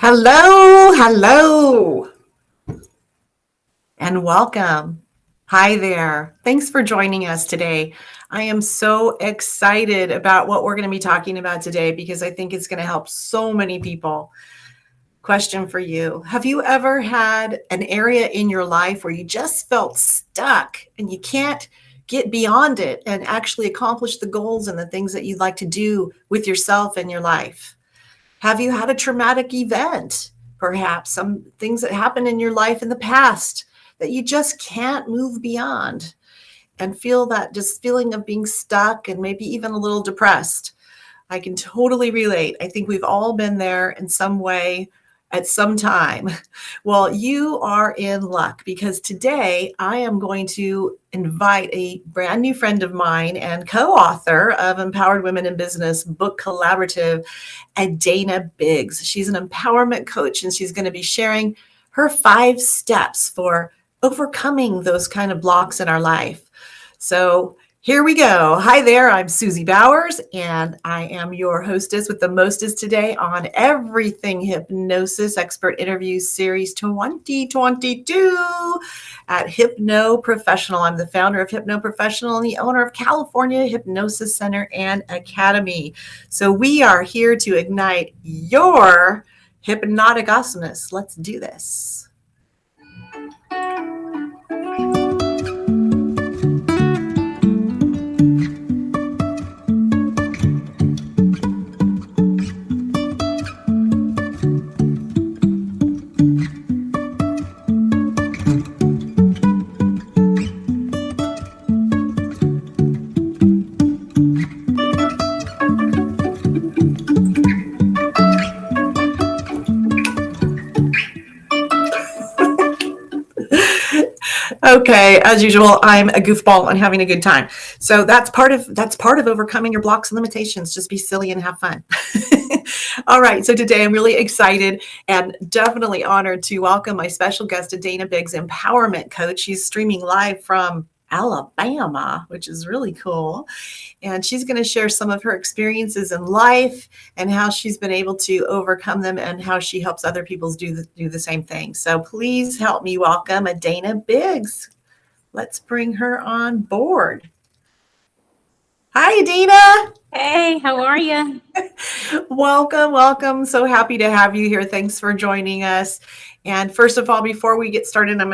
Hello, and welcome. Hi there. Thanks for joining us today. I am so excited about what we're going to be talking about today because I think it's going to help so many people. Question for you. Have you ever had an area in your life where you just felt stuck and you can't get beyond it and actually accomplish the goals and the things that you'd like to do with yourself and your life? Have you had a traumatic event? Perhaps some things that happened in your life in the past that you just can't move beyond and feel that just feeling of being stuck and maybe even a little depressed. I can totally relate. I think we've all been there in some way at some time. Well, you are in luck because today I am going to invite a brand new friend of mine and co-author of Empowered Women in Business book collaborative, Adaina Biggs. She's an empowerment coach and she's going to be sharing her 5 steps for overcoming those kind of blocks in our life. So here we go. Hi there. I'm Suzie Bowers, and I am your hostess with the mostest today on Everything Hypnosis Expert Interview Series 2022 at HypnoProfessional. I'm the founder of HypnoProfessional and the owner of California Hypnosis Center and Academy. So we are here to ignite your hypnotic awesomeness. Let's do this. Okay, as usual, I'm a goofball and having a good time. So that's part of overcoming your blocks and limitations. Just be silly and have fun. All right, so today I'm really excited and definitely honored to welcome my special guest, Adaina Biggs, empowerment coach. She's streaming live from Alabama, which is really cool. And she's going to share some of her experiences in life and how she's been able to overcome them and how she helps other people do the same thing. So please help me welcome Adaina Biggs. Let's bring her on board. Hi, Adaina. Hey, how are you? Welcome. So happy to have you here. Thanks for joining us. And first of all, before we get started, I'm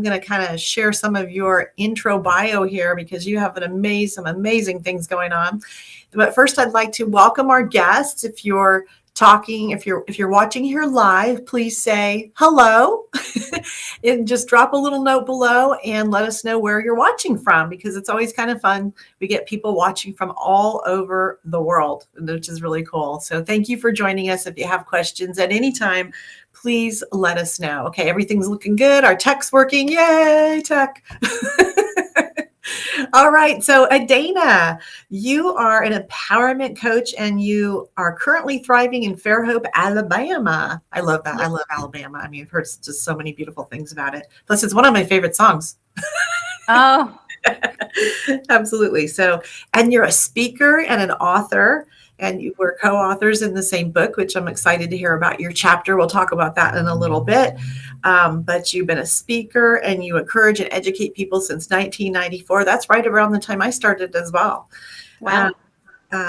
gonna kind of share some of your intro bio here because you have some amazing things going on. But first, I'd like to welcome our guests. If you're watching here live, please say hello and just drop a little note below and let us know where you're watching from because it's always kind of fun. We get people watching from all over the world, which is really cool. So thank you for joining us. If you have questions at any time, please let us know. Okay, everything's looking good. Our tech's working. Yay, tech. All right. So Adaina, you are an empowerment coach and you are currently thriving in Fairhope, Alabama. I love that. I love Alabama. I mean, I've heard just so many beautiful things about it. Plus, it's one of my favorite songs. Oh, absolutely. So, and you're a speaker and an author, and you were co-authors in the same book, which I'm excited to hear about your chapter. We'll talk about that in a little bit. But you've been a speaker and you encourage and educate people since 1994. That's right around the time I started as well. wow.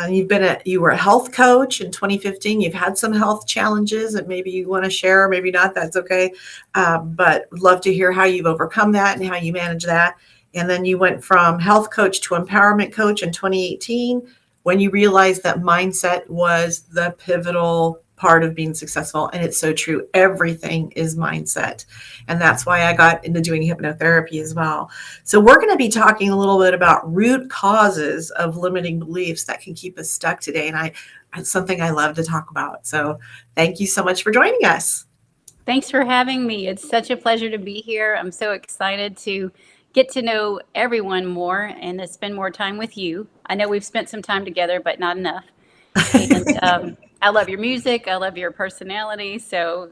You were a health coach in 2015. You've had some health challenges that maybe you want to share, maybe not. That's okay. But love to hear how you've overcome that and how you manage that. And then you went from health coach to empowerment coach in 2018 when you realized that mindset was the pivotal part of being successful. And it's so true. Everything is mindset. And that's why I got into doing hypnotherapy as well. So we're going to be talking a little bit about root causes of limiting beliefs that can keep us stuck today. And it's something I love to talk about. So thank you so much for joining us. Thanks for having me. It's such a pleasure to be here. I'm so excited to get to know everyone more and to spend more time with you. I know we've spent some time together, but not enough. And I love your music. I love your personality. So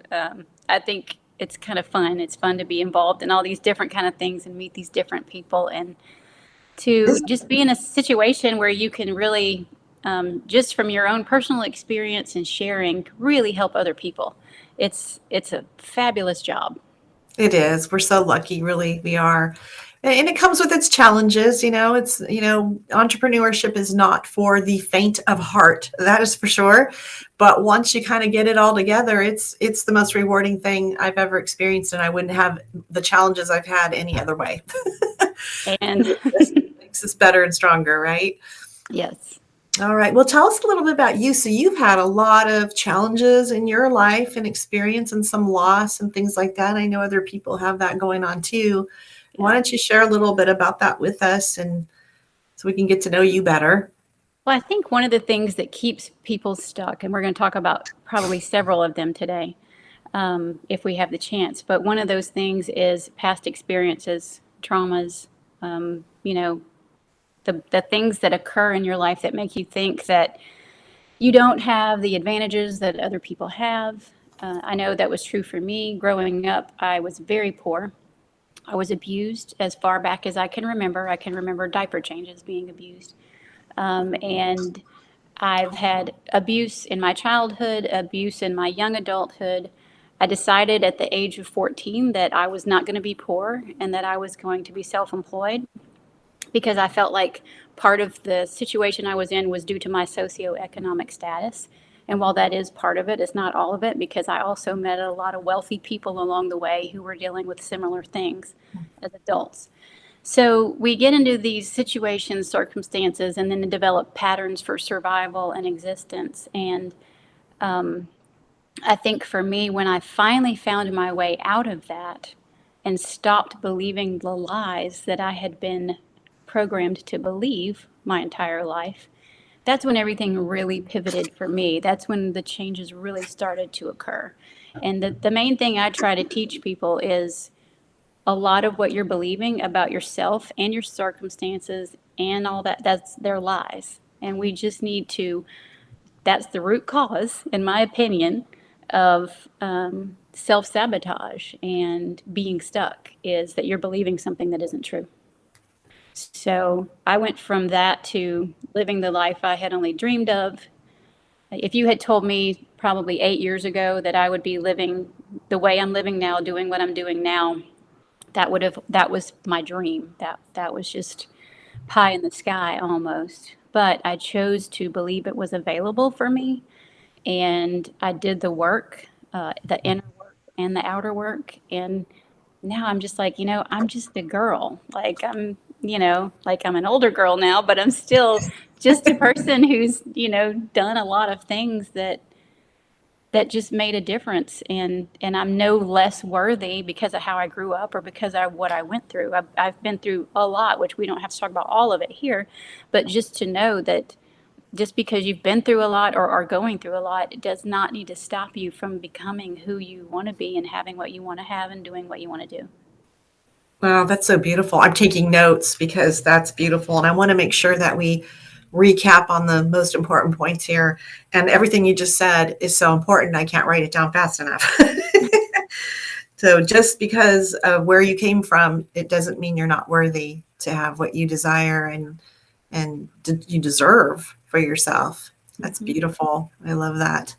I think it's kind of fun. It's fun to be involved in all these different kind of things and meet these different people and to just be in a situation where you can really, just from your own personal experience and sharing, really help other people. it's a fabulous job. It is. We're so lucky, really. We are. And it comes with its challenges. Entrepreneurship is not for the faint of heart. That is for sure. But once you kind of get it all together, it's the most rewarding thing I've ever experienced. And I wouldn't have the challenges I've had any other way. And It just makes us better and stronger, right? yes. All right. Well, tell us a little bit about you. So you've had a lot of challenges in your life and experience and some loss and things like that. I know other people have that going on too. Why Yeah. don't you share a little bit about that with us and so we can get to know you better? Well, I think one of the things that keeps people stuck, and we're going to talk about probably several of them today, if we have the chance. But one of those things is past experiences, traumas, you know, the things that occur in your life that make you think that you don't have the advantages that other people have. I know that was true for me. Growing up, I was very poor. I was abused as far back as I can remember. I can remember diaper changes being abused. And I've had abuse in my childhood, abuse in my young adulthood. I decided at the age of 14 that I was not going to be poor and that I was going to be self employed because I felt like part of the situation I was in was due to my socioeconomic status. And while that is part of it, it's not all of it because I also met a lot of wealthy people along the way who were dealing with similar things as adults. So we get into these situations, circumstances, and then develop patterns for survival and existence. And I think for me, when I finally found my way out of that and stopped believing the lies that I had been programmed to believe my entire life, that's when everything really pivoted for me. That's when the changes really started to occur. And the main thing I try to teach people is a lot of what you're believing about yourself and your circumstances and all that, that's their lies. And we just need to, that's the root cause, in my opinion, of self sabotage and being stuck is that you're believing something that isn't true. So I went from that to living the life I had only dreamed of. If you had told me probably 8 years ago that I would be living the way I'm living now, doing what I'm doing now, that was my dream. That was just pie in the sky almost. But I chose to believe it was available for me, and I did the work, the inner work and the outer work, and now I'm just like, I'm just a girl. Like like I'm an older girl now, but I'm still just a person who's, done a lot of things that just made a difference, and I'm no less worthy because of how I grew up or because of what I went through. I've been through a lot, which we don't have to talk about all of it here, but just to know that just because you've been through a lot or are going through a lot, it does not need to stop you from becoming who you want to be and having what you want to have and doing what you want to do. Wow, that's so beautiful. I'm taking notes because that's beautiful. And I want to make sure that we recap on the most important points here. And everything you just said is so important. I can't write it down fast enough. So just because of where you came from, it doesn't mean you're not worthy to have what you desire and you deserve for yourself. That's Mm-hmm. beautiful. I love that.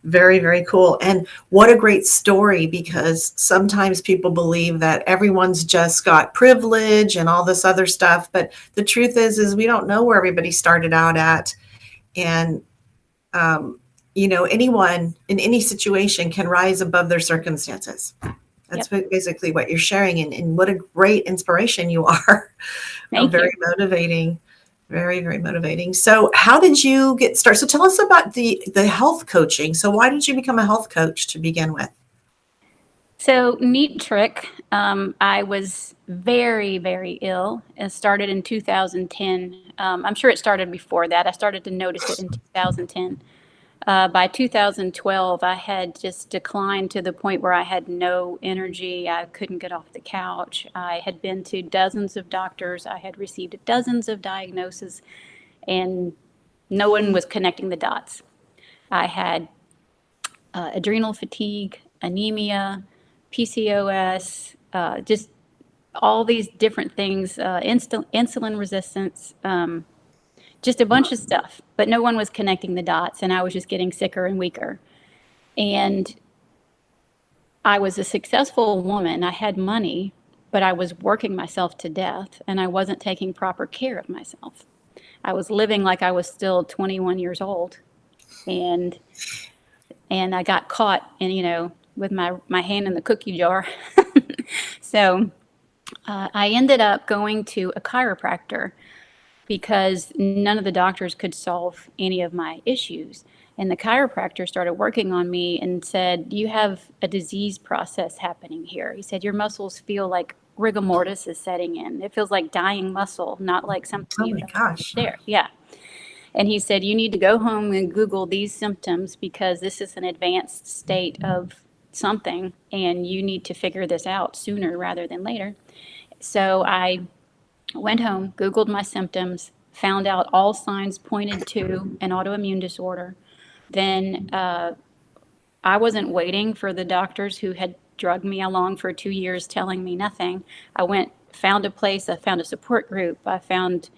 Very, very cool. And what a great story, because sometimes people believe that everyone's just got privilege and all this other stuff. But the truth is we don't know where everybody started out at. And, anyone in any situation can rise above their circumstances. That's Yep. basically what you're sharing. And what a great inspiration you are. Thank you. Very motivating. Very, very motivating. So how did you get started? So tell us about the health coaching. So why did you become a health coach to begin with? So, neat trick. I was very, very ill. It started in 2010. I'm sure it started before that. I started to notice it in 2010. By 2012, I had just declined to the point where I had no energy. I couldn't get off the couch. I had been to dozens of doctors. I had received dozens of diagnoses, and no one was connecting the dots. I had adrenal fatigue, anemia, PCOS, just all these different things, insulin resistance, just a bunch of stuff. But no one was connecting the dots, and I was just getting sicker and weaker. And I was a successful woman. I had money, but I was working myself to death and I wasn't taking proper care of myself. I was living like I was still 21 years old, and I got caught in, with my hand in the cookie jar. So I ended up going to a chiropractor because none of the doctors could solve any of my issues. And the chiropractor started working on me and said, "You have a disease process happening here." He said, "Your muscles feel like rigor mortis is setting in. It feels like dying muscle, not like something Oh you've my done gosh. there." Yeah. And he said, "You need to go home and Google these symptoms because this is an advanced state of something and you need to figure this out sooner rather than later." So I went home, Googled my symptoms, found out all signs pointed to an autoimmune disorder. Then I wasn't waiting for the doctors who had drugged me along for 2 years telling me nothing. I went, found a place, I found a support group, I found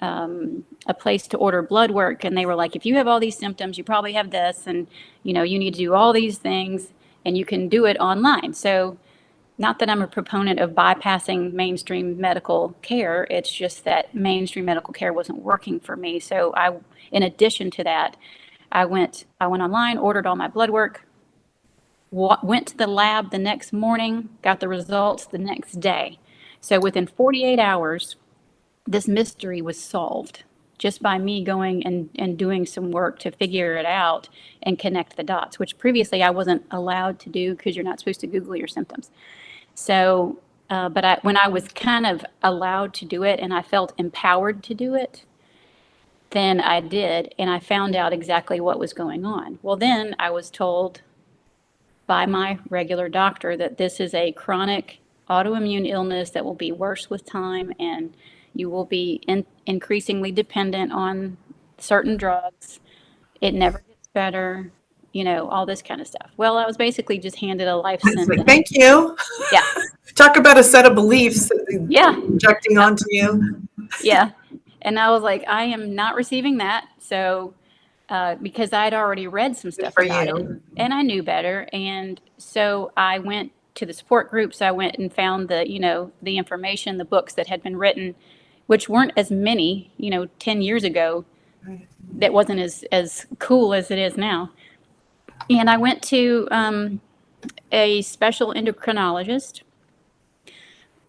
a place to order blood work, and they were like, "If you have all these symptoms, you probably have this, and you need to do all these things, and you can do it online." So not that I'm a proponent of bypassing mainstream medical care, it's just that mainstream medical care wasn't working for me. So in addition to that, I went online, ordered all my blood work, went to the lab the next morning, got the results the next day. So within 48 hours, this mystery was solved just by me going and doing some work to figure it out and connect the dots, which previously I wasn't allowed to do because you're not supposed to Google your symptoms. So, but when I was kind of allowed to do it and I felt empowered to do it, then I did, and I found out exactly what was going on. Well, then I was told by my regular doctor that this is a chronic autoimmune illness that will be worse with time, and you will be increasingly dependent on certain drugs. It never gets better, all this kind of stuff. Well, I was basically just handed a life It's like, sentence. thank you. Yeah, Talk about a set of beliefs yeah, projecting onto you. yeah. And I was like, I am not receiving that. So, because I'd already read some Good stuff for about it you. and I knew better. And so I went to the support groups. I went and found the information, the books that had been written, which weren't as many, 10 years ago. That wasn't as cool as it is now. And I went to a special endocrinologist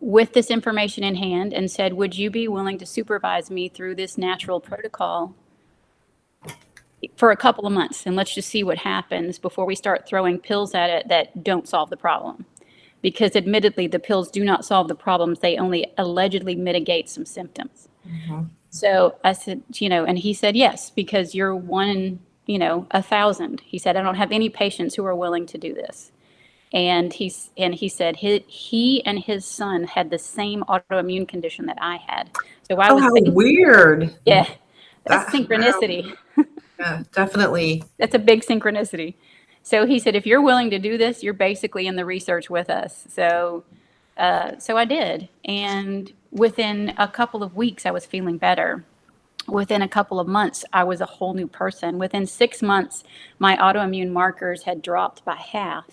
with this information in hand and said, "Would you be willing to supervise me through this natural protocol for a couple of months? And let's just see what happens before we start throwing pills at it that don't solve the problem." Because admittedly, the pills do not solve the problems. They only allegedly mitigate some symptoms. Mm-hmm. So I said, and he said, "Yes, because you're one in, 1,000. He said, "I don't have any patients who are willing to do this." And he said he and his son had the same autoimmune condition that I had. So I Oh, was how weird. yeah, that's Wow. synchronicity. Yeah, definitely. That's a big synchronicity. So he said, "If you're willing to do this, you're basically in the research with us." So so I did, and within a couple of weeks, I was feeling better. Within a couple of months, I was a whole new person. Within 6 months, my autoimmune markers had dropped by half.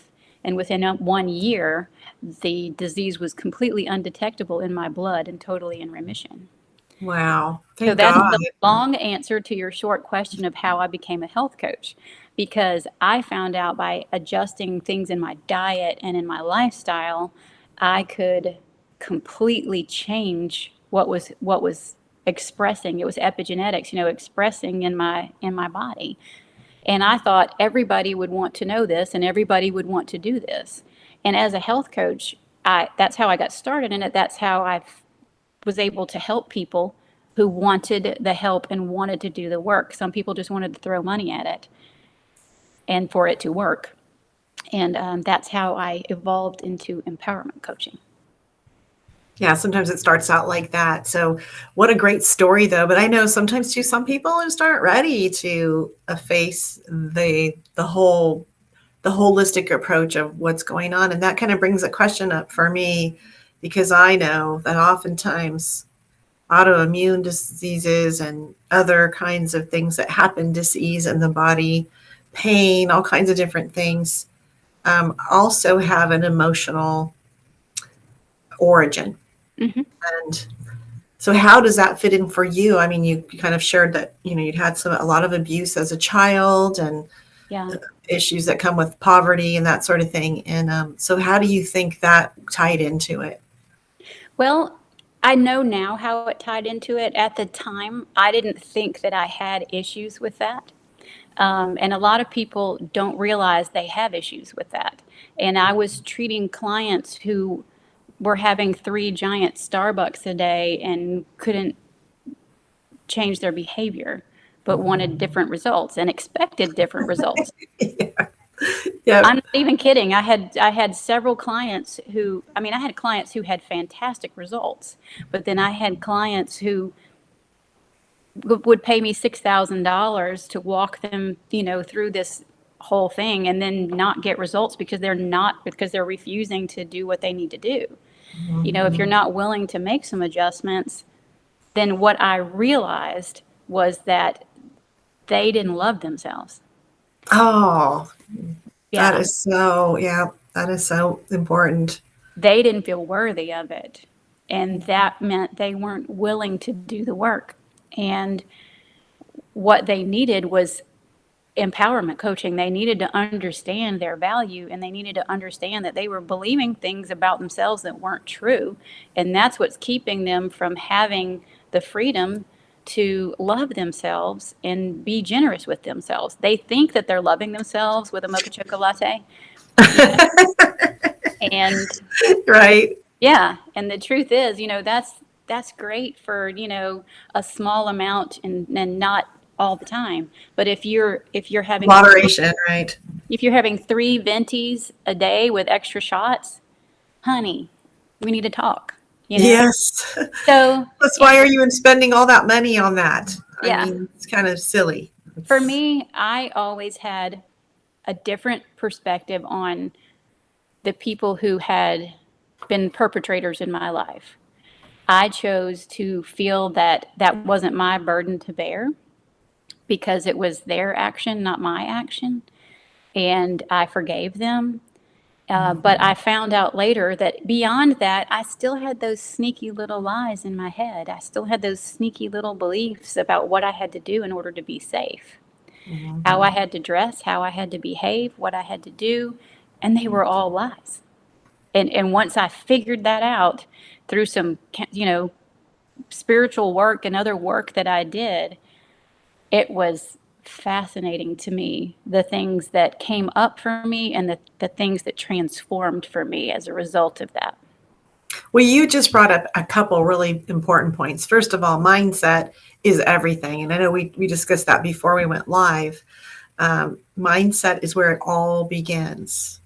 And within 1 year, the disease was completely undetectable in my blood and totally in remission. Wow. So Thank that's God. the long answer to your short question of how I became a health coach. Because I found out by adjusting things in my diet and in my lifestyle, I could completely change what was expressing. It was epigenetics, expressing in my body. And I thought everybody would want to know this and everybody would want to do this. And as a health coach, that's how I got started in it. That's how I was able to help people who wanted the help and wanted to do the work. Some people just wanted to throw money at it and for it to work. And that's how I evolved into empowerment coaching. Yeah, sometimes it starts out like that. So, what a great story, though. But I know sometimes too, some people just aren't ready to face the holistic approach of what's going on, and that kind of brings a question up for me because I know that oftentimes autoimmune diseases and other kinds of things that happen, disease in the body, pain, all kinds of different things. also have an emotional origin. Hmm. And so how does that fit in for you? I mean, you kind of shared that, you'd had a lot of abuse as a child and Yeah. issues that come with poverty and that sort of thing. And so how do you think that tied into it? Well, I know now how it tied into it. At the time, I didn't think that I had issues with that. And a lot of people don't realize they have issues with that. And I was treating clients who were having three giant Starbucks a day and couldn't change their behavior, but wanted different results and expected different results. Yeah. I'm not even kidding. I had several clients who, I mean, I had clients who had fantastic results, but then I had clients who would pay me $6,000 to walk them, through this whole thing and then not get results because they're refusing to do what they need to do. If you're not willing to make some adjustments, then what I realized was that they didn't love themselves. Oh, Yeah. that is so important. They didn't feel worthy of it. And that meant they weren't willing to do the work. And what they needed was empowerment coaching. They needed to understand their value and they needed to understand that they were believing things about themselves that weren't true. And that's what's keeping them from having the freedom to love themselves and be generous with themselves. They think that they're loving themselves with a mocha chocolate latte, you know, and Right. yeah, and the truth is, that's great for, a small amount and not all the time. But if you're having Moderation, right? if you're having three ventis a day with extra shots, honey, we need to talk. Yes. So, That's why are you spending all that money on that? I yeah, mean, it's kind of silly. for It's, me, I always had a different perspective on the people who had been perpetrators in my life. I chose to feel that that wasn't my burden to bear because it was their action, not my action. And I forgave them. But I found out later that beyond that, I still had those sneaky little lies in my head. I still had those sneaky little beliefs about what I had to do in order to be safe, how I had to dress, how I had to behave, what I had to do. And they were all lies. And once I figured that out through some, spiritual work and other work that I did, it was fascinating to me the things that came up for me and the things that transformed for me as a result of that. well, you just brought up a couple really important points. First of all, mindset is everything. And I know we discussed that before we went live. Mindset is where it all begins.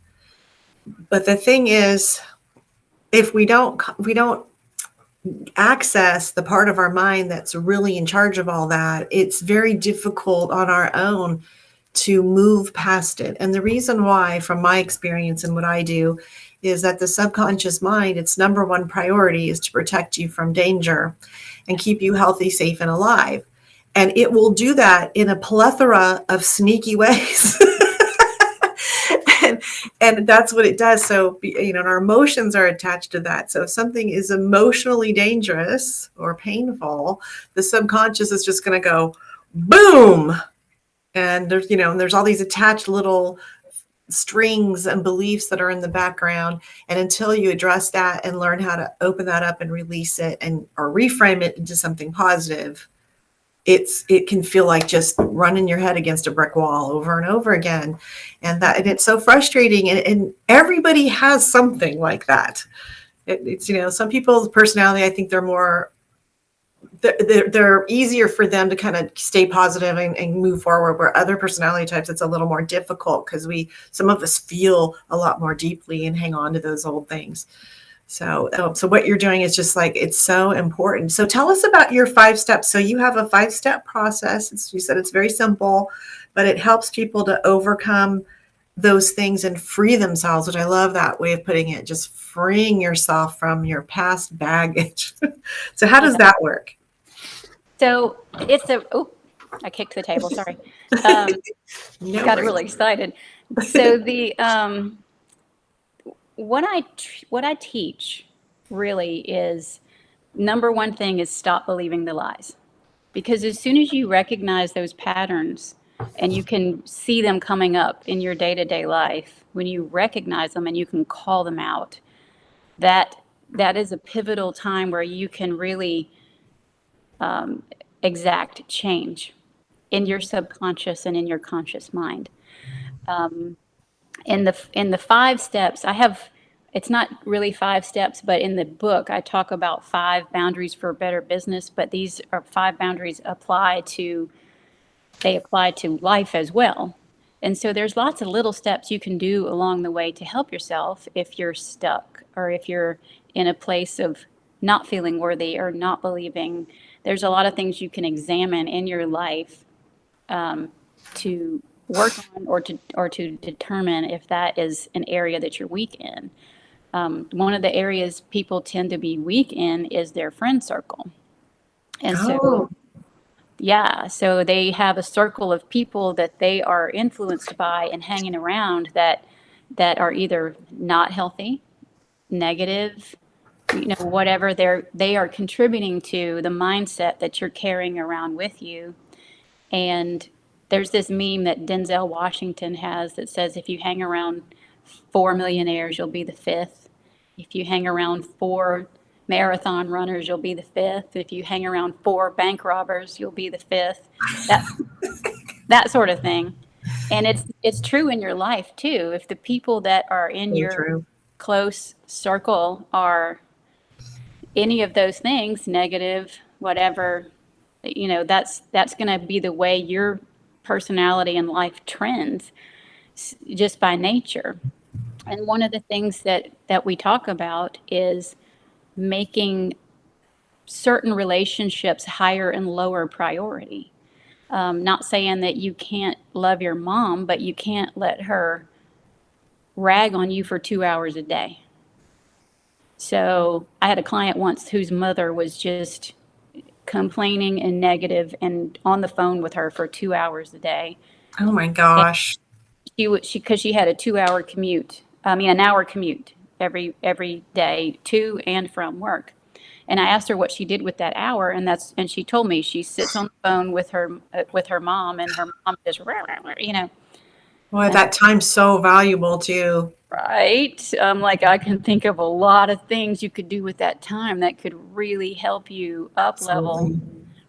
But the thing is, if we don't access the part of our mind that's really in charge of all that, it's very difficult on our own to move past it. And the reason why, from my experience and what I do, is that the subconscious mind, its number one priority is to protect you from danger and keep you healthy, safe, and alive. And it will do that in a plethora of sneaky ways. and, and that's what it does. So, our emotions are attached to that. So if something is emotionally dangerous or painful, the subconscious is just going to go boom. And there's all these attached little strings and beliefs that are in the background. And until you address that and learn how to open that up and release it or reframe it into something positive, it can feel like just running your head against a brick wall over and over again. And it's so frustrating. And everybody has something like that. It's some people's personality, I think they're easier for them to kind of stay positive and move forward, where other personality types, it's a little more difficult because some of us feel a lot more deeply and hang on to those old things. So what you're doing is just like, it's so important. So tell us about your 5 steps. So you have a 5-step process. You said it's very simple, but it helps people to overcome those things and free themselves, which I love that way of putting it, just freeing yourself from your past baggage. So how does Yeah. that work? So I kicked the table. Sorry. No Got worries. really excited. So the what I teach really is, number one thing is stop believing the lies. Because as soon as you recognize those patterns and you can see them coming up in your day-to-day life, when you recognize them and you can call them out, that that is a pivotal time where you can really exact change in your subconscious and in your conscious mind. In the 5 steps, I have, it's not really 5 steps, but in the book I talk about 5 boundaries for better business, but these are 5 boundaries apply to life as well. And so there's lots of little steps you can do along the way to help yourself if you're stuck or if you're in a place of not feeling worthy or not believing. There's a lot of things you can examine in your life to work on, or to determine if that is an area that you're weak in. One of the areas people tend to be weak in is their friend circle. And Oh, so, yeah, so they have a circle of people that they are influenced by and hanging around that are either not healthy, negative, whatever they are contributing to the mindset that you're carrying around with you. And there's this meme that Denzel Washington has that says, if you hang around 4 millionaires, you'll be the fifth. If you hang around 4 marathon runners, you'll be the fifth. If you hang around 4 bank robbers, you'll be the fifth. That that sort of thing. And it's true in your life too. If the people that are in so your true. close circle are any of those things, negative, whatever, that's going to be the way your personality and life trends just by nature. And one of the things that we talk about is making certain relationships higher and lower priority. Not saying that you can't love your mom, but you can't let her rag on you for 2 hours a day. So I had a client once whose mother was just complaining and negative and on the phone with her for 2 hours a day. Oh my gosh. Because she had a 2 hour commute, I mean, an hour commute every day to and from work. And I asked her what she did with that hour, and she told me she sits on the phone with her mom, and her mom just, rah, rah, rah, Boy, and that time's so valuable too. right. Like, I can think of a lot of things you could do with that time that could really help you up level Absolutely.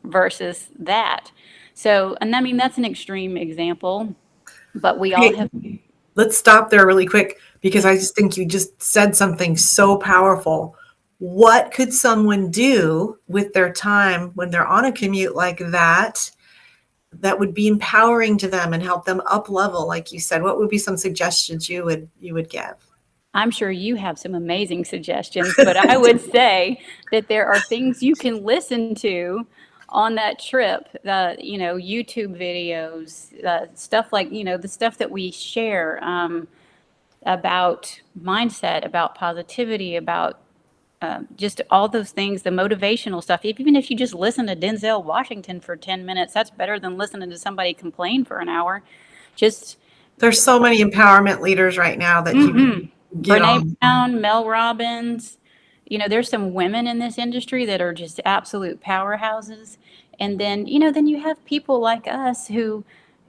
versus that. So, and I mean, that's an extreme example, but we all Okay, have. let's stop there really quick because I just think you just said something so powerful. What could someone do with their time when they're on a commute like that would be empowering to them and help them up level, like you said? What would be some suggestions you would give? I'm sure you have some amazing suggestions, but I would say that there are things you can listen to on that trip, YouTube videos, stuff like, the stuff that we share, about mindset, about positivity, about just all those things, the motivational stuff. Even if you just listen to Denzel Washington for 10 minutes, that's better than listening to somebody complain for an hour. Just There's so many empowerment leaders right now that you get Brene on. Brown, Mel Robbins. There's some women in this industry that are just absolute powerhouses. And then you have people like us who,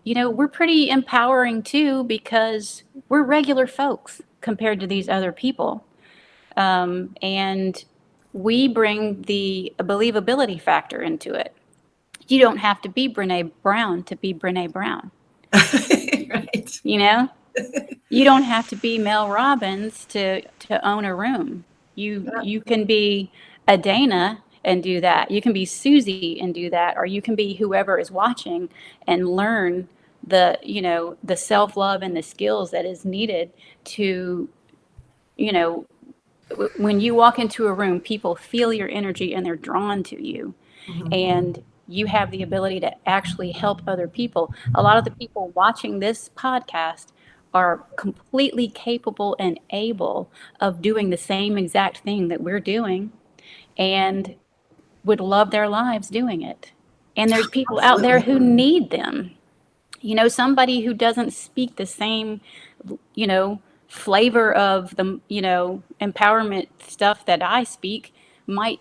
we're pretty empowering too, because we're regular folks compared to these other people. And we bring the believability factor into it. You don't have to be Brene Brown to be Brene Brown. Right. You know, you don't have to be Mel Robbins to own a room. You can be Adaina and do that. You can be Suzie and do that, or you can be whoever is watching and learn the self-love and the skills that is needed to, you know, when you walk into a room, people feel your energy and they're drawn to you. Mhm. And you have the ability to actually help other people. A lot of the people watching this podcast are completely capable and able of doing the same exact thing that we're doing and would love their lives doing it. And there's people out there Absolutely. who need them. Somebody who doesn't speak the same, you know, flavor of the, empowerment stuff that I speak might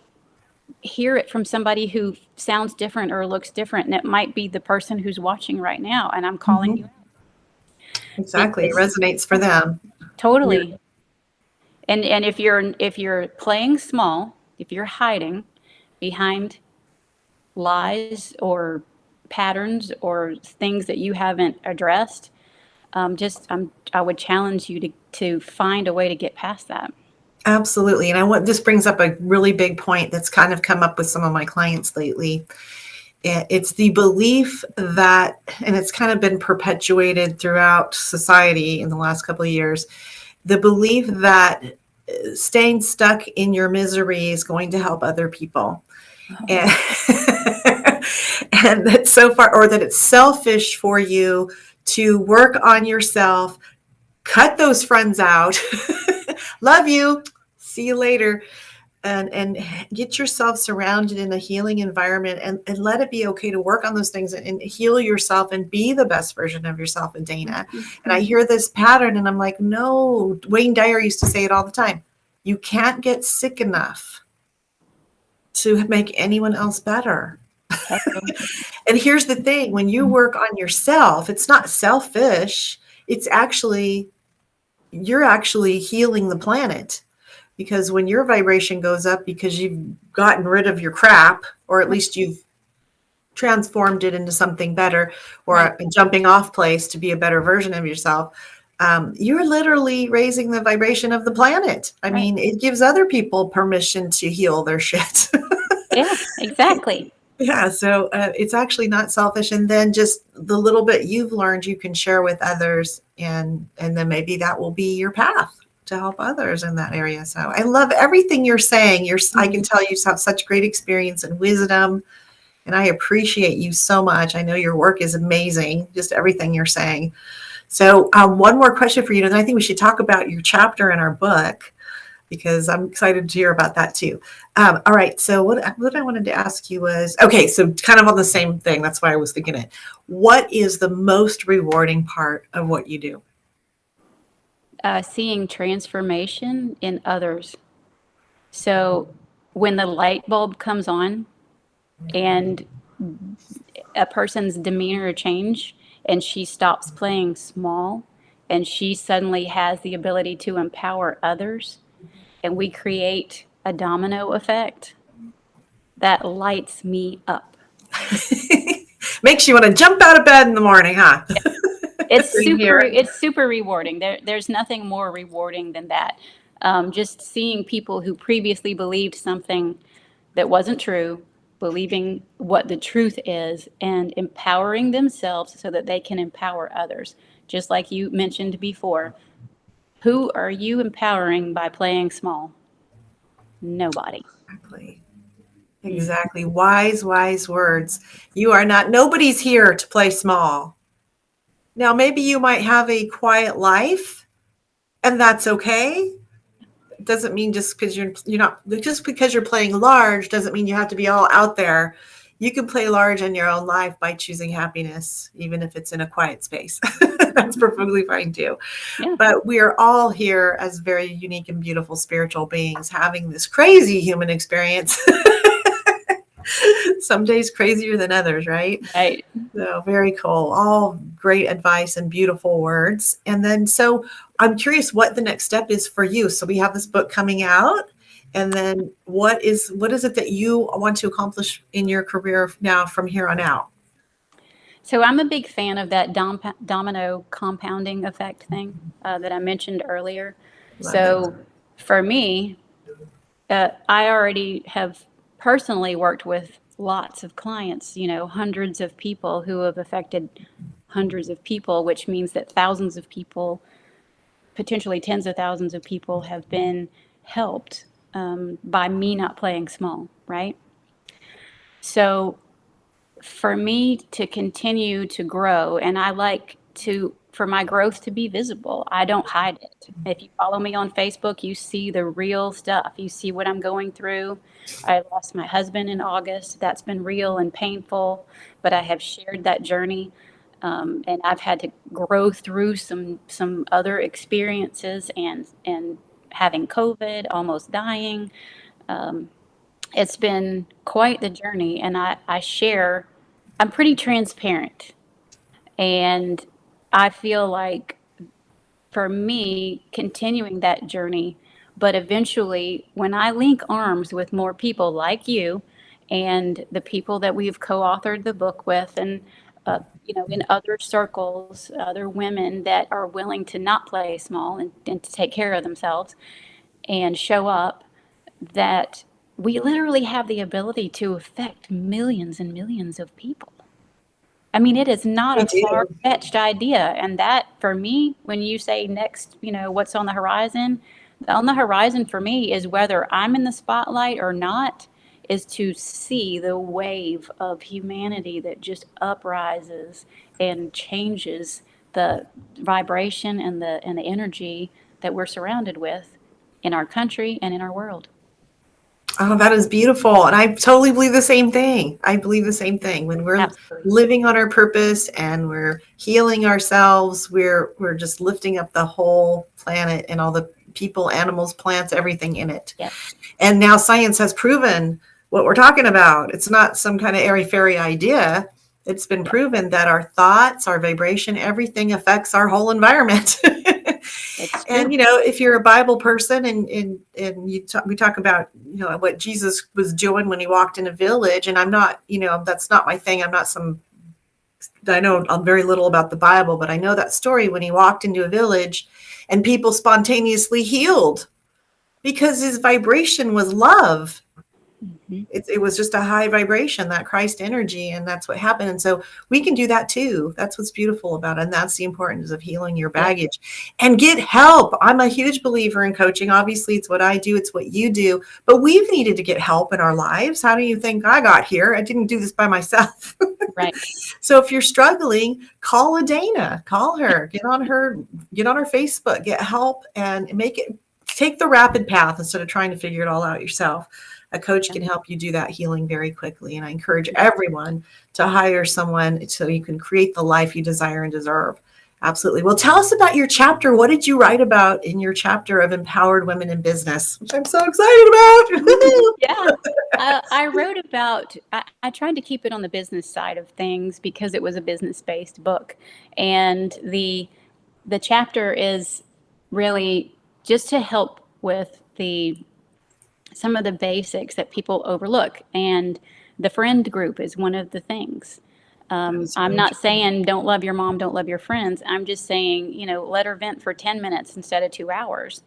hear it from somebody who sounds different or looks different, and it might be the person who's watching right now, and I'm calling you Mhm. out Exactly. It because resonates for them. You're totally. And if you're playing small, if you're hiding behind lies or patterns or things that you haven't addressed, I would challenge you to find a way to get past that. absolutely. And I want this brings up a really big point that's kind of come up with some of my clients lately. It's the belief that, and it's kind of been perpetuated throughout society in the last couple of years, the belief that staying stuck in your misery is going to help other people. And, Oh, and that so far, or that it's selfish for you to work on yourself, cut those friends out. Love you. See you later. And get yourself surrounded in a healing environment, and let it be okay to work on those things and heal yourself and be the best version of yourself, and Dana. And I mhm. hear this pattern and I'm like, no, Wayne Dyer used to say it all the time. You can't get sick enough to make anyone else better. Hello. And here's the thing, when you work on yourself, it's not selfish. It's actually, you're actually healing the planet, because when your vibration goes up because you've gotten rid of your crap, or at Right, least you've transformed it into something better, or right, a jumping off place to be a better version of yourself, you're literally raising the vibration of the planet. I right. mean, it gives other people permission to heal their shit. Yeah, exactly. Yeah, so it's actually not selfish, and then just the little bit you've learned, you can share with others, and then maybe that will be your path to help others in that area. So I love everything you're saying. I can Mhm. tell you have such great experience and wisdom, and I appreciate you so much. I know your work is amazing, just everything you're saying. So one more question for you, and I think we should talk about your chapter in our book, because I'm excited to hear about that too. All right. So what I wanted to ask you was, okay, so kind of on the same thing. That's why I was thinking it. What is the most rewarding part of what you do? Seeing transformation in others. So when the light bulb comes on and a person's demeanor change and she stops playing small and she suddenly has the ability to empower others and we create a domino effect, that lights me up. Makes you want to jump out of bed in the morning, huh? Same here. It's super rewarding. There's nothing more rewarding than that. Just seeing people who previously believed something that wasn't true, believing what the truth is, and empowering themselves so that they can empower others. Just like you mentioned before, who are you empowering by playing small? Nobody. Exactly. Mm. Exactly. Wise, wise words. You are not, nobody's here to play small. Now, maybe you might have a quiet life, and that's okay. Doesn't mean just because you're not, just because you're playing large doesn't mean you have to be all out there. You can play large in your own life by choosing happiness, even if it's in a quiet space. That's perfectly fine too. Yeah. But we are all here as very unique and beautiful spiritual beings having this crazy human experience. Some days crazier than others, right? Right. So very cool. All great advice and beautiful words. And then, so I'm curious what the next step is for you. So we have this book coming out. And then what is it that you want to accomplish in your career now from here on out? So I'm a big fan of that domino compounding effect thing that I mentioned earlier. Love it. So for me, I already have personally worked with lots of clients, hundreds of people who have affected hundreds of people, which means that thousands of people, potentially tens of thousands of people, have been helped by me not playing small, right? So for me to continue to grow, and I like for my growth to be visible. I don't hide it. If you follow me on Facebook, you see the real stuff. You see what I'm going through. I lost my husband in August. That's been real and painful, but I have shared that journey. And I've had to grow through some other experiences, and having COVID, almost dying. Um, it's been quite the journey, and I share. I'm pretty transparent, and I feel like for me, continuing that journey, but eventually, when I link arms with more people like you and the people that we've co-authored the book with, and in other circles, other women that are willing to not play small, and to take care of themselves and show up, that we literally have the ability to affect millions and millions of people. I mean, it is not We a do. far-fetched idea. And that, for me, when you say next, what's on the horizon for me is whether I'm in the spotlight or not, is to see the wave of humanity that just uprises and changes the vibration and the energy that we're surrounded with in our country and in our world. Oh, that is beautiful. And I totally believe the same thing. I believe the same thing. When we're Absolutely. living on our purpose and we're healing ourselves, we're just lifting up the whole planet and all the people, animals, plants, everything in it. Yep. And now science has proven what we're talking about. It's not some kind of airy fairy idea. It's been Yep. proven that our thoughts, our vibration, everything affects our whole environment. It's And true. if you're a Bible person, and we talk about what Jesus was doing when he walked in a village, and I'm not, that's not my thing. I'm not some. I know very little about the Bible, but I know that story when he walked into a village, and people spontaneously healed because his vibration was love. Hmm. It was just a high vibration, that Christ energy, and that's what happened. And so we can do that too. That's what's beautiful about it. And that's the importance of healing your Yep. baggage and get help. I'm a huge believer in coaching. Obviously, it's what I do, it's what you do, but we've needed to get help in our lives. How do you think I got here? I didn't do this by myself. Right. So if you're struggling, call Adaina, call her, get on her Facebook, get help, and take the rapid path instead of trying to figure it all out yourself. A coach Yep. can help you do that healing very quickly. And I encourage Yep. everyone to hire someone so you can create the life you desire and deserve. Absolutely. Well, tell us about your chapter. What did you write about in your chapter of empowered women in business, which I'm so excited about? Yeah. I wrote about, I tried to keep it on the business side of things because it was a business-based book. And the chapter is really just to help with some of the basics that people overlook. And the friend group is one of the things. That is I'm really not true. saying don't love your mom, don't love your friends. I'm just saying, let her vent for 10 minutes instead of 2 hours.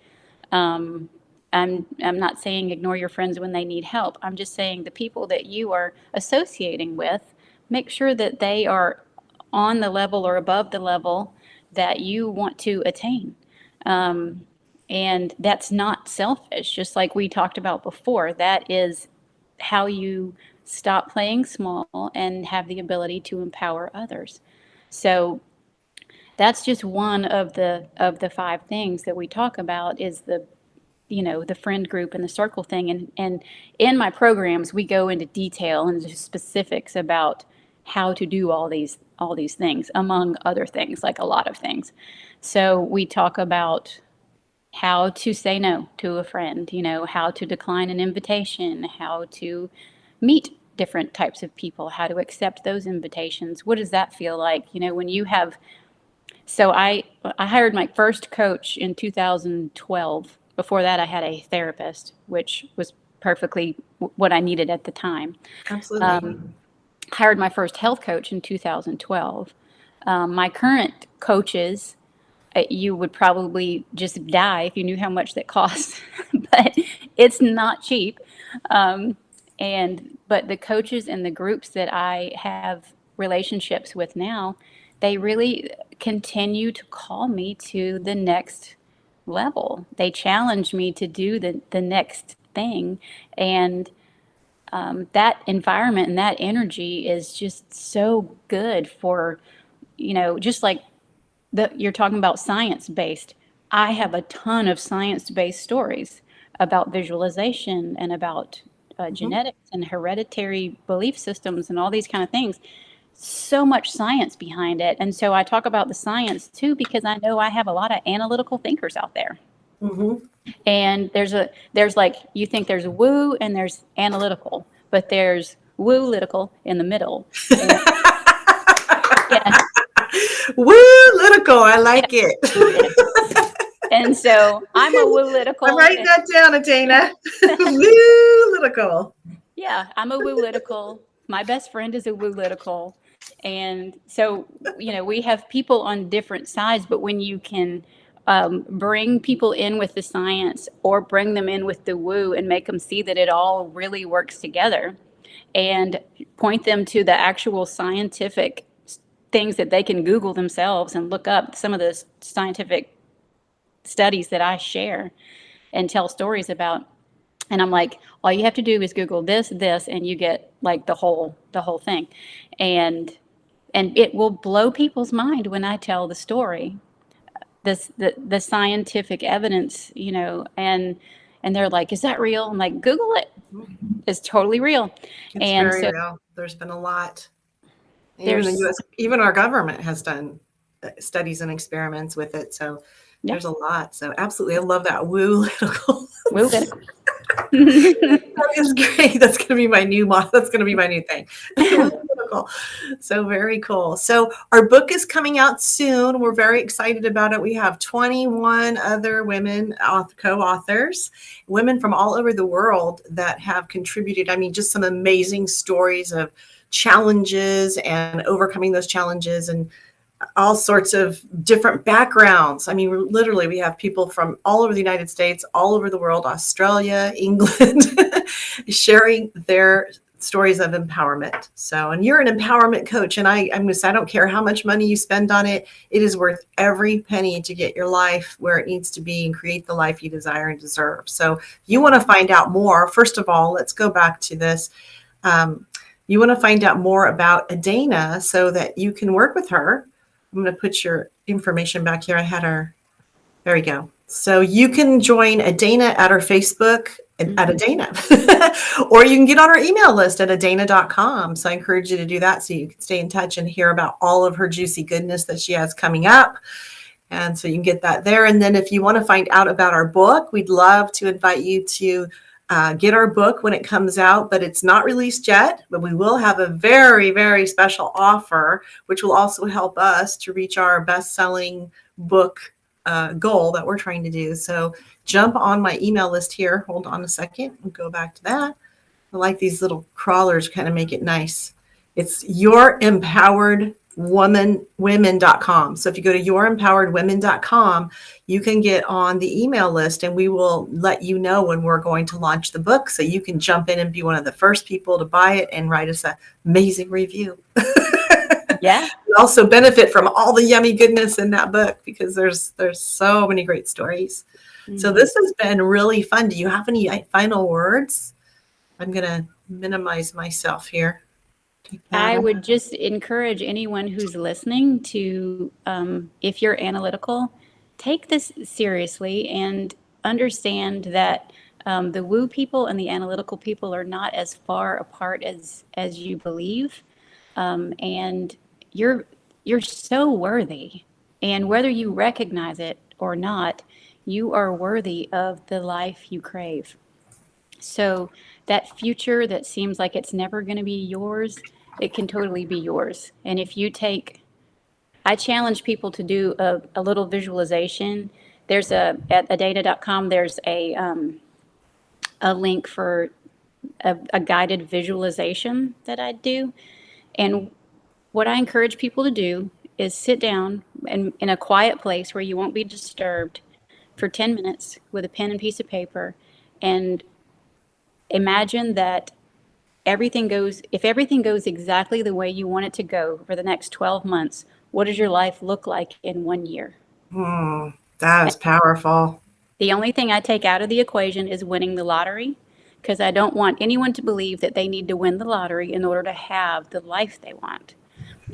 Um, I'm not saying ignore your friends when they need help. I'm just saying the people that you are associating with, make sure that they are on the level or above the level that you want to attain. Um, and that's not selfish, just like we talked about before. That is how you stop playing small and have the ability to empower others. So that's just one of the five things that we talk about, is the friend group and the circle thing. And in my programs we go into detail and into specifics about how to do all these things, among other things, like a lot of things. So we talk about how to say no to a friend, how to decline an invitation, how to meet different types of people, how to accept those invitations. What does that feel like, when you have. So I hired my first coach in 2012. Before that, I had a therapist, which was perfectly what I needed at the time. Absolutely. Hired my first health coach in 2012. My current coaches, you would probably just die if you knew how much that costs, but it's not cheap. Um, but the coaches and the groups that I have relationships with now, they really continue to call me to the next level. They challenge me to do the next thing. And that environment and that energy is just so good for, just like you're talking about science based. I have a ton of science based stories about visualization and about Mhm. genetics and hereditary belief systems and all these kind of things. so much science behind it. And so I talk about the science too, because I know I have a lot of analytical thinkers out there. Mm-hmm. And there's like, you think there's woo and there's analytical, but there's woo-lytical in the middle. And yeah, Woo, Litical, I yeah, like it. woo-lytical. And so I'm a I'm woo-lytical. writing that down, Adaina. Woo, Litical. Yeah, I'm a woo-lytical. My best friend is a woo-lytical. And so, we have people on different sides, but when you can bring people in with the science or bring them in with the woo and make them see that it all really works together and point them to the actual scientific things that they can Google themselves and look up some of the scientific studies that I share and tell stories about. And I'm like, all you have to do is Google this, and you get like the whole thing. And it will blow people's mind when I tell the story, the scientific evidence, and they're like, is that real? I'm like, Google it. It's totally real. It's And very so real. There's been a lot. Even the there's, US, even our government has done studies and experiments with it. So yeah, there's a lot. So absolutely. I love that woo Litical. we'll get it. That is great. That's going to be my new That's going to be my new thing. So very cool. So our book is coming out soon. We're very excited about it. We have 21 other women co-authors, women from all over the world that have contributed. I mean, just some amazing stories of challenges and overcoming those challenges and all sorts of different backgrounds. I mean, literally, we have people from all over the United States, all over the world, Australia, England, sharing their stories of empowerment. So, and you're an empowerment coach, and I'm going to say, I don't care how much money you spend on it. It is worth every penny to get your life where it needs to be and create the life you desire and deserve. So, if you want to find out more, first of all, let's go back to this. You want to find out more about Adaina so that you can work with her. I'm going to put your information back here. I had her. There we go. So you can join Adaina at our Facebook at Adaina, or you can get on our email list at Adaina.com. So I encourage you to do that so you can stay in touch and hear about all of her juicy goodness that she has coming up. And so you can get that there. And then if you want to find out about our book, we'd love to invite you to get our book when it comes out, but it's not released yet. But we will have a very, very special offer, which will also help us to reach our best-selling book goal that we're trying to do. So jump on my email list here. Hold on a second and go back to that. I like these little crawlers, kind of make it nice. It's YourEmpoweredWomen.com. So if you go to YourEmpoweredWomen.com, you can get on the email list and we will let you know when we're going to launch the book. So you can jump in and be one of the first people to buy it and write us an amazing review. Yeah. You also benefit from all the yummy goodness in that book because there's so many great stories. Mm-hmm. So this has been really fun. Do you have any final words? I'm going to minimize myself here. I would just encourage anyone who's listening to, if you're analytical, take this seriously and understand that the woo people and the analytical people are not as far apart as you believe, and you're so worthy. And whether you recognize it or not, you are worthy of the life you crave. So that future that seems like it's never going to be yours, it can totally be yours. And if you I challenge people to do a little visualization. There's at Adaina.com, there's a link for a guided visualization that I do. And what I encourage people to do is sit down in a quiet place where you won't be disturbed for 10 minutes with a pen and piece of paper and imagine that if everything goes exactly the way you want it to go for the next 12 months, what does your life look like in 1 year? That is powerful. The only thing I take out of the equation is winning the lottery, because I don't want anyone to believe that they need to win the lottery in order to have the life they want.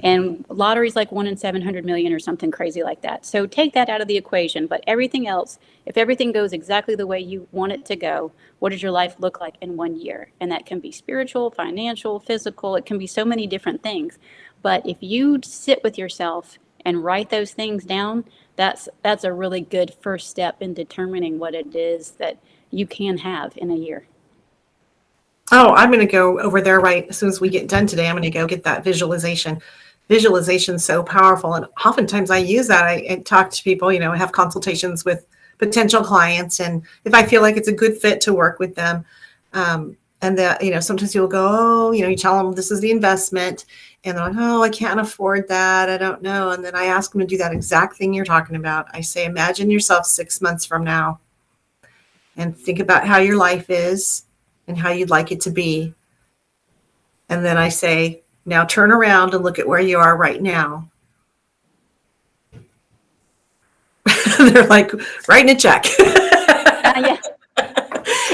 And lottery's like 1 in 700 million or something crazy like that. So take that out of the equation. But everything else, if everything goes exactly the way you want it to go, what does your life look like in 1 year? And that can be spiritual, financial, physical. It can be so many different things. But if you sit with yourself and write those things down, that's a really good first step in determining what it is that you can have in a year. Oh, I'm going to go over there right as soon as we get done today. I'm going to go get that visualization. Visualization is so powerful. And oftentimes I use that. I talk to people, I have consultations with potential clients. And if I feel like it's a good fit to work with them, and that, sometimes you'll go, oh, you tell them this is the investment. And they're like, oh, I can't afford that. I don't know. And then I ask them to do that exact thing you're talking about. I say, imagine yourself 6 months from now and think about how your life is and how you'd like it to be. And then I say, now turn around and look at where you are right now. They're like, writing a check. Yeah.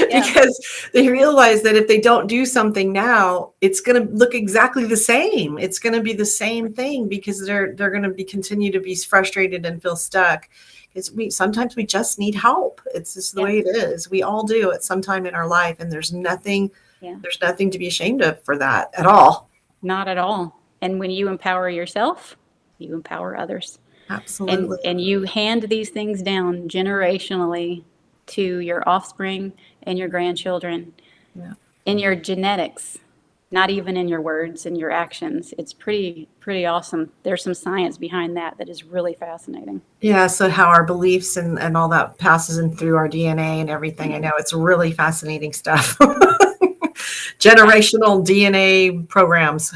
Because they realize that if they don't do something now, it's going to look exactly the same. It's going to be the same thing because they're going to continue to be frustrated and feel stuck. Because sometimes we just need help. It's just the way it is. We all do at some time in our life, and there's nothing to be ashamed of for that at all. Not at all. And when you empower yourself, you empower others. Absolutely. And you hand these things down generationally to your offspring and your grandchildren in your genetics, not even in your words and your actions. It's pretty awesome. There's some science behind that is really fascinating. Yeah, so how our beliefs and all that passes in through our DNA and everything. I know it's really fascinating stuff. Generational DNA programs.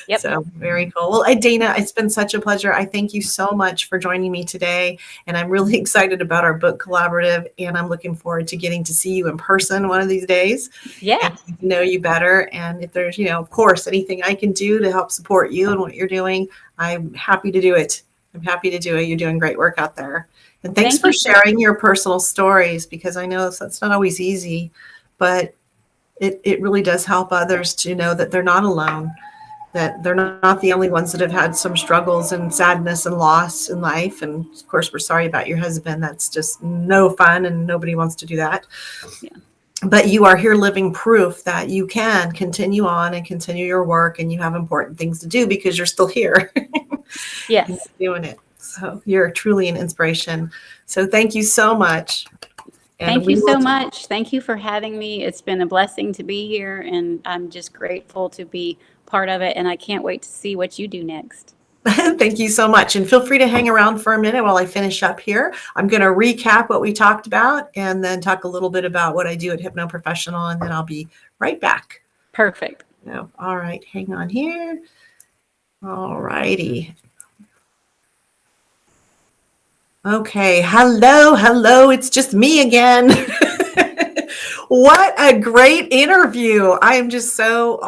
Yep. So very cool. Well, Adaina, it's been such a pleasure. I thank you so much for joining me today. And I'm really excited about our book collaborative. And I'm looking forward to getting to see you in person one of these days. Yeah. And to know you better. And if there's, of course, anything I can do to help support you and what you're doing, I'm happy to do it. You're doing great work out there. And thanks for sharing your personal stories, because I know that's not always easy, but it really does help others to know that they're not alone, that they're not the only ones that have had some struggles and sadness and loss in life. And of course, we're sorry about your husband. That's just no fun, and nobody wants to do that. Yeah. But you are here living proof that you can continue on and continue your work, and you have important things to do because you're still here. Yes. Doing it. So you're truly an inspiration. So thank you so much. Thank you so much. Thank you for having me. It's been a blessing to be here, and I'm just grateful to be part of it. And I can't wait to see what you do next. Thank you so much. And feel free to hang around for a minute while I finish up here. I'm going to recap what we talked about and then talk a little bit about what I do at HypnoProfessional, and then I'll be right back. Perfect. All right. Hang on here. All righty. Okay. Hello. It's just me again. What a great interview. I am just so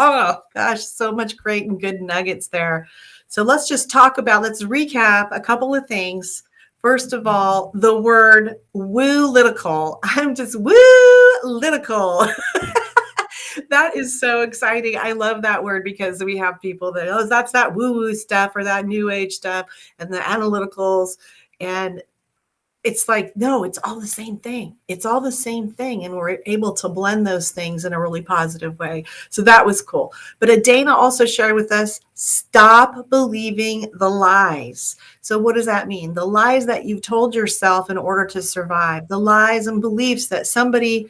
much great and good nuggets there. So let's recap a couple of things. First of all, the word woo-litical. I'm just woo-litical. That is so exciting. I love that word because we have people that, that's that woo-woo stuff or that new age stuff and the analyticals. And it's like, no, it's all the same thing. It's all the same thing. And we're able to blend those things in a really positive way. So that was cool. But Adaina also shared with us, stop believing the lies. So what does that mean? The lies that you've told yourself in order to survive, the lies and beliefs that somebody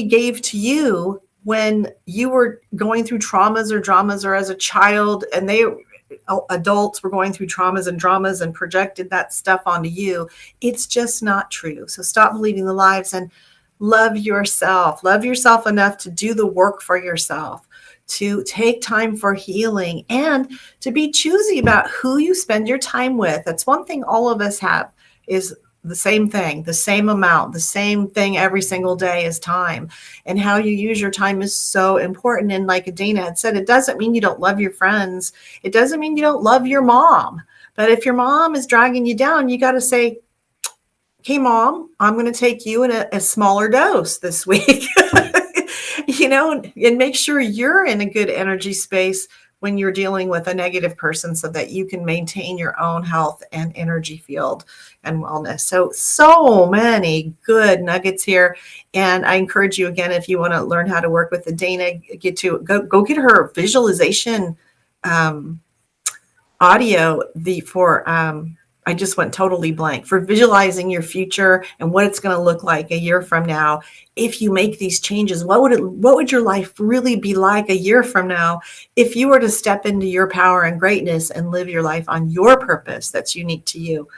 gave to you when you were going through traumas or dramas, or as a child, and adults were going through traumas and dramas and projected that stuff onto you. It's just not true. So stop believing the lies and love yourself. Love yourself enough to do the work for yourself, to take time for healing, and to be choosy about who you spend your time with. That's one thing all of us have, is the same thing, the same amount, the same thing every single day is time. And how you use your time is so important. And like Adaina had said, it doesn't mean you don't love your friends. It doesn't mean you don't love your mom. But if your mom is dragging you down, you got to say, okay, Mom, I'm going to take you in a smaller dose this week. And make sure you're in a good energy space when you're dealing with a negative person, so that you can maintain your own health and energy field and wellness. So many good nuggets here. And I encourage you again, if you want to learn how to work with Adaina, go get her visualization audio I just went totally blank, for visualizing your future and what it's going to look like a year from now. If you make these changes, what would your life really be like a year from now if you were to step into your power and greatness and live your life on your purpose that's unique to you?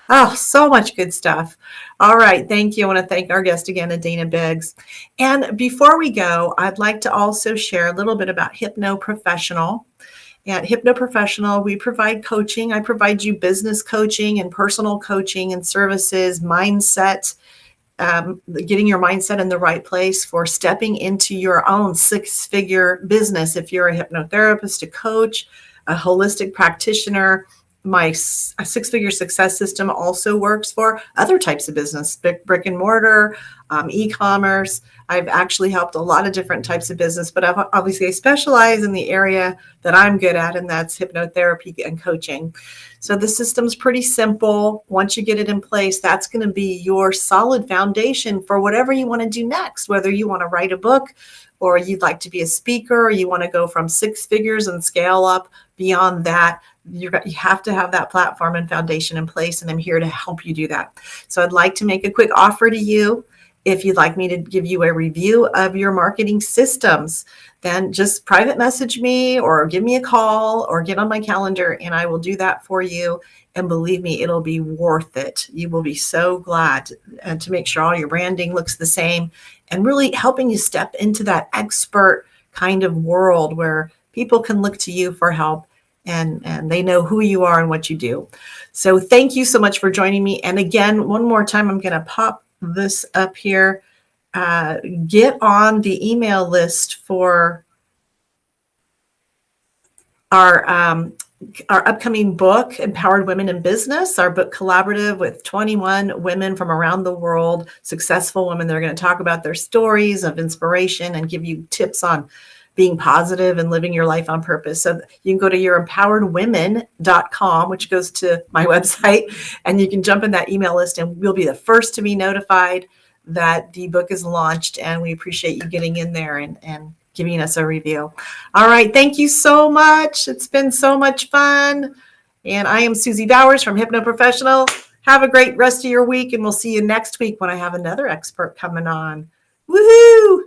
Oh, so much good stuff. All right. Thank you. I want to thank our guest again, Adaina Biggs. And before we go, I'd like to also share a little bit about HypnoProfessional. At HypnoProfessional, we provide coaching. I provide you business coaching and personal coaching and services, mindset, getting your mindset in the right place for stepping into your own six-figure business. If you're a hypnotherapist, a coach, a holistic practitioner, my six-figure success system also works for other types of business, brick and mortar, e-commerce. I've actually helped a lot of different types of business, but obviously I specialize in the area that I'm good at, and that's hypnotherapy and coaching. So the system's pretty simple. Once you get it in place, that's going to be your solid foundation for whatever you want to do next, whether you want to write a book, or you'd like to be a speaker, or you want to go from six figures and scale up beyond that. You have to have that platform and foundation in place, and I'm here to help you do that. So I'd like to make a quick offer to you. If you'd like me to give you a review of your marketing systems, then just private message me or give me a call or get on my calendar, and I will do that for you. And believe me, it'll be worth it. You will be so glad to make sure all your branding looks the same, and really helping you step into that expert kind of world where people can look to you for help, and they know who you are and what you do. So thank you so much for joining me. And again, one more time, I'm going to pop this up here. Get on the email list for our upcoming book, Empowered Women in Business, our book collaborative with 21 women from around the world, successful women. They're going to talk about their stories of inspiration and give you tips on being positive and living your life on purpose. So you can go to YourEmpoweredWomen.com, which goes to my website, and you can jump in that email list, and we'll be the first to be notified that the book is launched. And we appreciate you getting in there and giving us a review. All right. Thank you so much. It's been so much fun. And I am Suzie Bowers from HypnoProfessional. Have a great rest of your week, and we'll see you next week when I have another expert coming on. Woohoo!